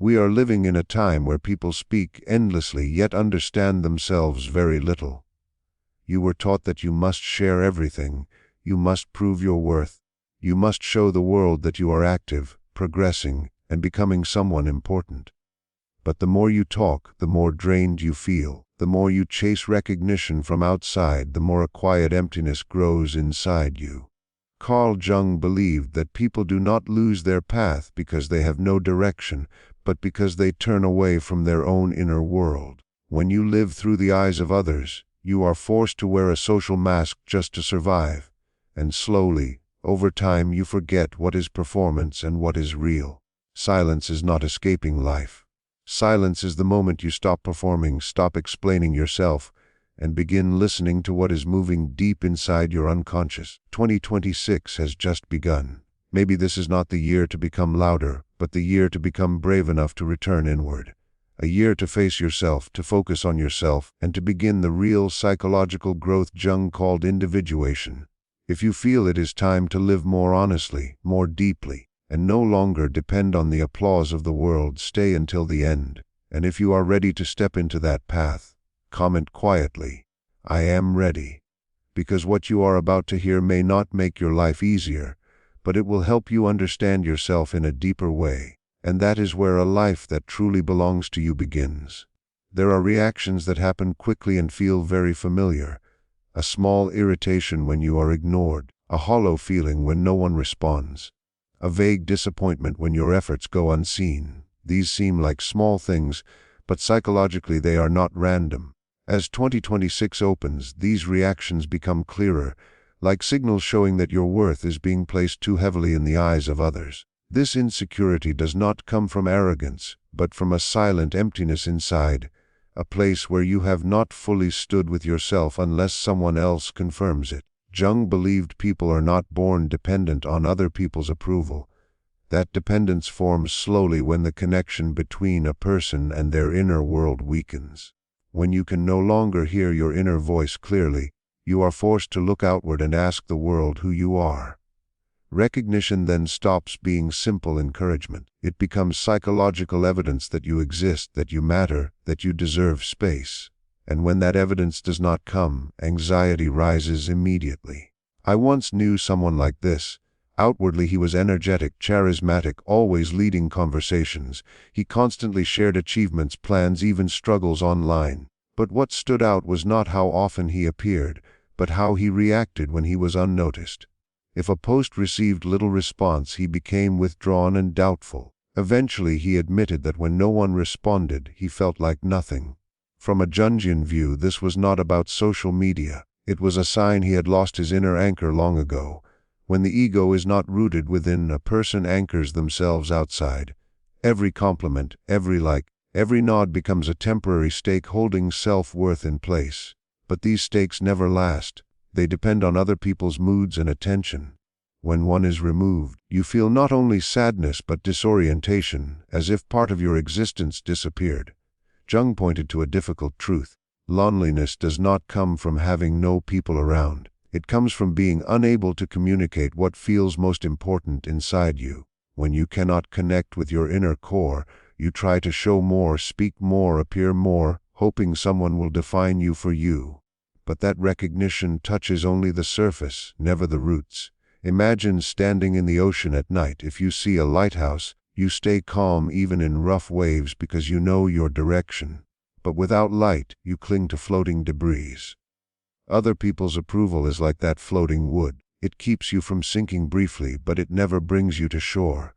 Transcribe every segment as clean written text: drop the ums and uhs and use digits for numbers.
We are living in a time where people speak endlessly yet understand themselves very little. You were taught that you must share everything, you must prove your worth, you must show the world that you are active, progressing, and becoming someone important. But the more you talk, the more drained you feel. The more you chase recognition from outside, the more a quiet emptiness grows inside you. Carl Jung believed that people do not lose their path because they have no direction, but because they turn away from their own inner world. When you live through the eyes of others, you are forced to wear a social mask just to survive. And slowly, over time, you forget what is performance and what is real. Silence is not escaping life. Silence is the moment you stop performing, stop explaining yourself, and begin listening to what is moving deep inside your unconscious. 2026 has just begun. Maybe this is not the year to become louder, but the year to become brave enough to return inward. A year to face yourself, to focus on yourself, and to begin the real psychological growth Jung called individuation. If you feel it is time to live more honestly, more deeply, and no longer depend on the applause of the world, stay until the end. And if you are ready to step into that path, comment quietly, "I am ready." Because what you are about to hear may not make your life easier, but it will help you understand yourself in a deeper way. And that is where a life that truly belongs to you begins. There are reactions that happen quickly and feel very familiar. A small irritation when you are ignored, a hollow feeling when no one responds, a vague disappointment when your efforts go unseen. These seem like small things, but psychologically they are not random. As 2026 opens, these reactions become clearer, like signals showing that your worth is being placed too heavily in the eyes of others. This insecurity does not come from arrogance, but from a silent emptiness inside, a place where you have not fully stood with yourself unless someone else confirms it. Jung believed people are not born dependent on other people's approval. That dependence forms slowly when the connection between a person and their inner world weakens. When you can no longer hear your inner voice clearly, you are forced to look outward and ask the world who you are. Recognition then stops being simple encouragement. It becomes psychological evidence that you exist, that you matter, that you deserve space. And when that evidence does not come, anxiety rises immediately. I once knew someone like this. Outwardly he was energetic, charismatic, always leading conversations. He constantly shared achievements, plans, even struggles online. But what stood out was not how often he appeared, but how he reacted when he was unnoticed. If a post received little response, he became withdrawn and doubtful. Eventually he admitted that when no one responded, he felt like nothing. From a Jungian view, this was not about social media. It was a sign he had lost his inner anchor long ago. When the ego is not rooted within, a person anchors themselves outside. Every compliment, every like, every nod becomes a temporary stake holding self-worth in place. But these stakes never last. They depend on other people's moods and attention. When one is removed, you feel not only sadness but disorientation, as if part of your existence disappeared. Jung pointed to a difficult truth. Loneliness does not come from having no people around. It comes from being unable to communicate what feels most important inside you. When you cannot connect with your inner core, you try to show more, speak more, appear more, hoping someone will define you for you. But that recognition touches only the surface, never the roots. Imagine standing in the ocean at night. If you see a lighthouse, you stay calm even in rough waves because you know your direction. But without light, you cling to floating debris. Other people's approval is like that floating wood. It keeps you from sinking briefly, but it never brings you to shore.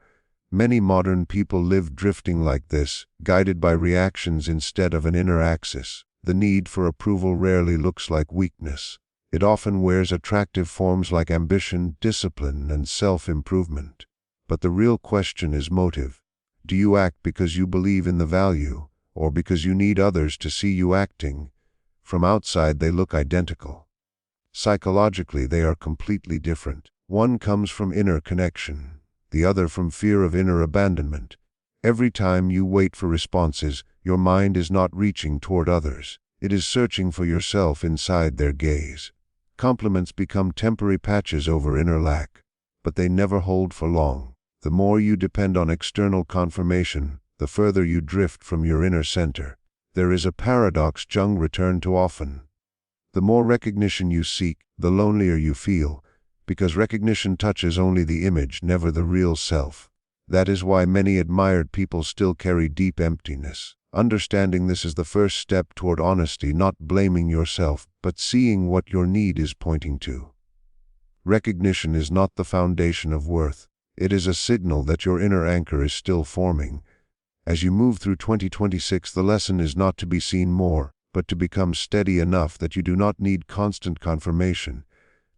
Many modern people live drifting like this, guided by reactions instead of an inner axis. The need for approval rarely looks like weakness. It often wears attractive forms like ambition, discipline, and self-improvement. But the real question is motive. Do you act because you believe in the value, or because you need others to see you acting? From outside they look identical. Psychologically they are completely different. One comes from inner connection, the other from fear of inner abandonment. Every time you wait for responses, your mind is not reaching toward others. It is searching for yourself inside their gaze. Compliments become temporary patches over inner lack, but they never hold for long. The more you depend on external confirmation, the further you drift from your inner center. There is a paradox Jung returned to often. The more recognition you seek, the lonelier you feel, because recognition touches only the image, never the real self. That is why many admired people still carry deep emptiness. Understanding this is the first step toward honesty, not blaming yourself, but seeing what your need is pointing to. Recognition is not the foundation of worth. It is a signal that your inner anchor is still forming. As you move through 2026, the lesson is not to be seen more, but to become steady enough that you do not need constant confirmation.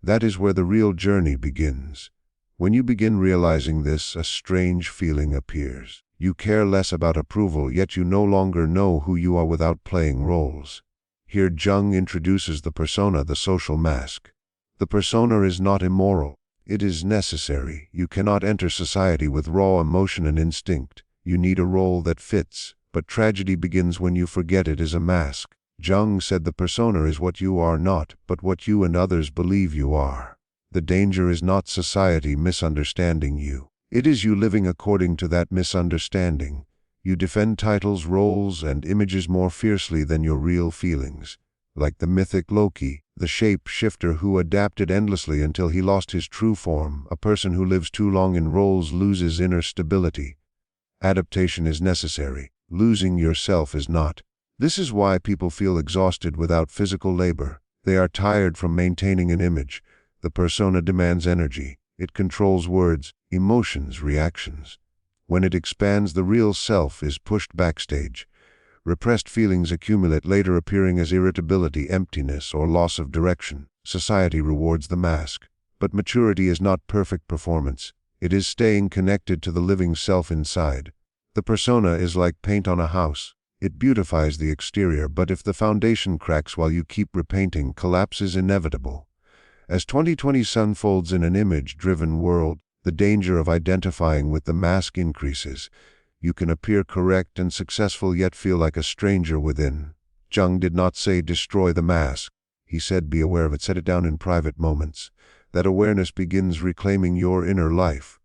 That is where the real journey begins. When you begin realizing this, a strange feeling appears. You care less about approval, yet you no longer know who you are without playing roles. Here Jung introduces the persona, the social mask. The persona is not immoral. It is necessary. You cannot enter society with raw emotion and instinct. You need a role that fits, but tragedy begins when you forget it is a mask. Jung said the persona is what you are not, but what you and others believe you are. The danger is not society misunderstanding you. It is you living according to that misunderstanding. You defend titles, roles, and images more fiercely than your real feelings. Like the mythic Loki, the shape-shifter who adapted endlessly until he lost his true form, a person who lives too long in roles loses inner stability. Adaptation is necessary. Losing yourself is not. This is why people feel exhausted without physical labor. They are tired from maintaining an image. The persona demands energy. It controls words, emotions, reactions. When it expands, the real self is pushed backstage. Repressed feelings accumulate, later appearing as irritability, emptiness, or loss of direction. Society rewards the mask. But maturity is not perfect performance. It is staying connected to the living self inside. The persona is like paint on a house. It beautifies the exterior, but if the foundation cracks while you keep repainting, collapse is inevitable. As 2020 unfolds in an image-driven world, the danger of identifying with the mask increases. You can appear correct and successful yet feel like a stranger within. Jung did not say destroy the mask. He said be aware of it, set it down in private moments. That awareness begins reclaiming your inner life.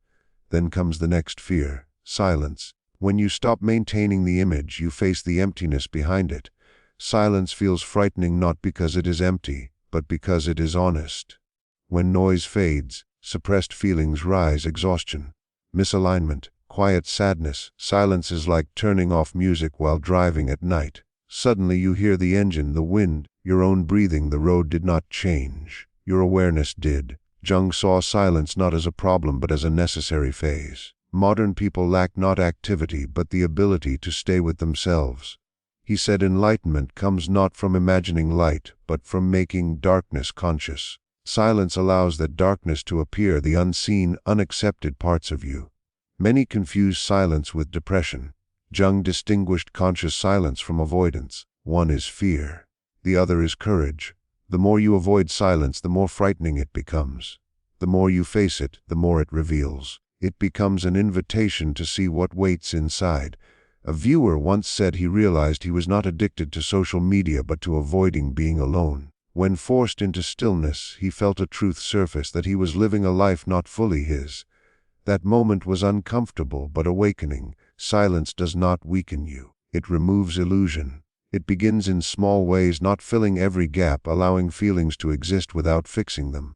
Then comes the next fear, silence. When you stop maintaining the image, you face the emptiness behind it. Silence feels frightening not because it is empty, but because it is honest. When noise fades, suppressed feelings rise, exhaustion, misalignment, quiet sadness. Silence is like turning off music while driving at night. Suddenly you hear the engine, the wind, your own breathing. The road did not change. Your awareness did. Jung saw silence not as a problem but as a necessary phase. Modern people lack not activity but the ability to stay with themselves. He said enlightenment comes not from imagining light, but from making darkness conscious. Silence allows that darkness to appear, the unseen, unaccepted parts of you. Many confuse silence with depression. Jung distinguished conscious silence from avoidance. One is fear. The other is courage. The more you avoid silence, the more frightening it becomes. The more you face it, the more it reveals. It becomes an invitation to see what waits inside. A viewer once said he realized he was not addicted to social media but to avoiding being alone. When forced into stillness, he felt a truth surface, that he was living a life not fully his. That moment was uncomfortable but awakening. Silence does not weaken you. It removes illusion. It begins in small ways, not filling every gap, allowing feelings to exist without fixing them.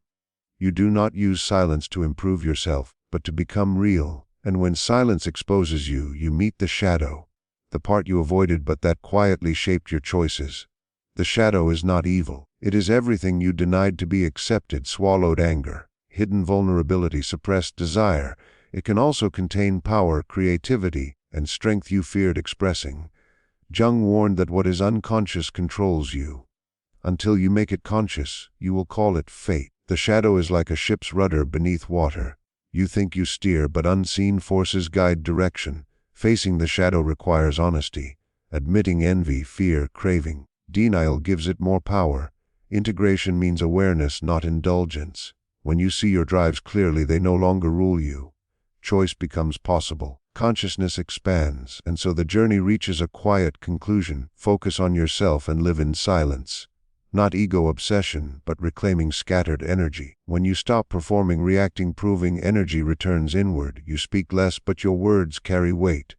You do not use silence to improve yourself, but to become real. And when silence exposes you, you meet the shadow, the part you avoided but that quietly shaped your choices. The shadow is not evil. It is everything you denied to be accepted: swallowed anger, hidden vulnerability, suppressed desire. It can also contain power, creativity, and strength you feared expressing. Jung warned that what is unconscious controls you. Until you make it conscious, you will call it fate. The shadow is like a ship's rudder beneath water. You think you steer, but unseen forces guide direction. Facing the shadow requires honesty. Admitting envy, fear, craving, denial gives it more power. Integration means awareness, not indulgence. When you see your drives clearly, they no longer rule you. Choice becomes possible. Consciousness expands, and so the journey reaches a quiet conclusion. Focus on yourself and live in silence. Not ego obsession, but reclaiming scattered energy. When you stop performing, reacting, proving, energy returns inward. You speak less, but your words carry weight.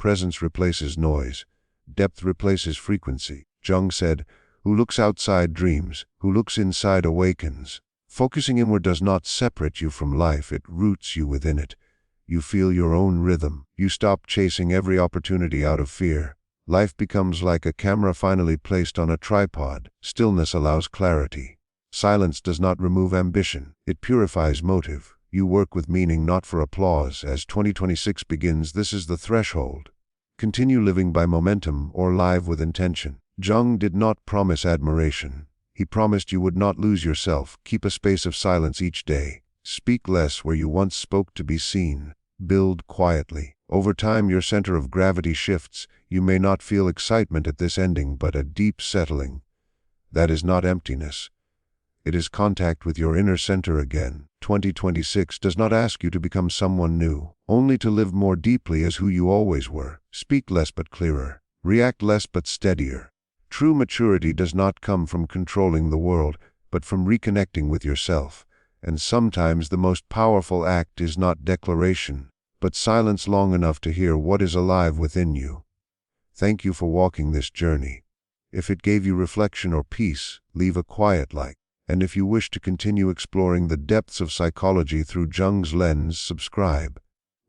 Presence replaces noise. Depth replaces frequency. Jung said, "Who looks outside dreams, who looks inside awakens." Focusing inward does not separate you from life, it roots you within it. You feel your own rhythm. You stop chasing every opportunity out of fear. Life becomes like a camera finally placed on a tripod. Stillness allows clarity. Silence does not remove ambition. It purifies motive. You work with meaning, not for applause. As 2026 begins, this is the threshold. Continue living by momentum or live with intention. Jung did not promise admiration. He promised you would not lose yourself. Keep a space of silence each day. Speak less where you once spoke to be seen. Build quietly. Over time, your center of gravity shifts. You may not feel excitement at this ending, but a deep settling. That is not emptiness. It is contact with your inner center again. 2026 does not ask you to become someone new, only to live more deeply as who you always were. Speak less but clearer. React less but steadier. True maturity does not come from controlling the world, but from reconnecting with yourself. And sometimes the most powerful act is not declaration, but silence long enough to hear what is alive within you. Thank you for walking this journey. If it gave you reflection or peace, leave a quiet like. And if you wish to continue exploring the depths of psychology through Jung's lens, subscribe.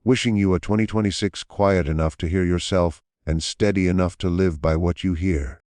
Wishing you a 2026 quiet enough to hear yourself and steady enough to live by what you hear.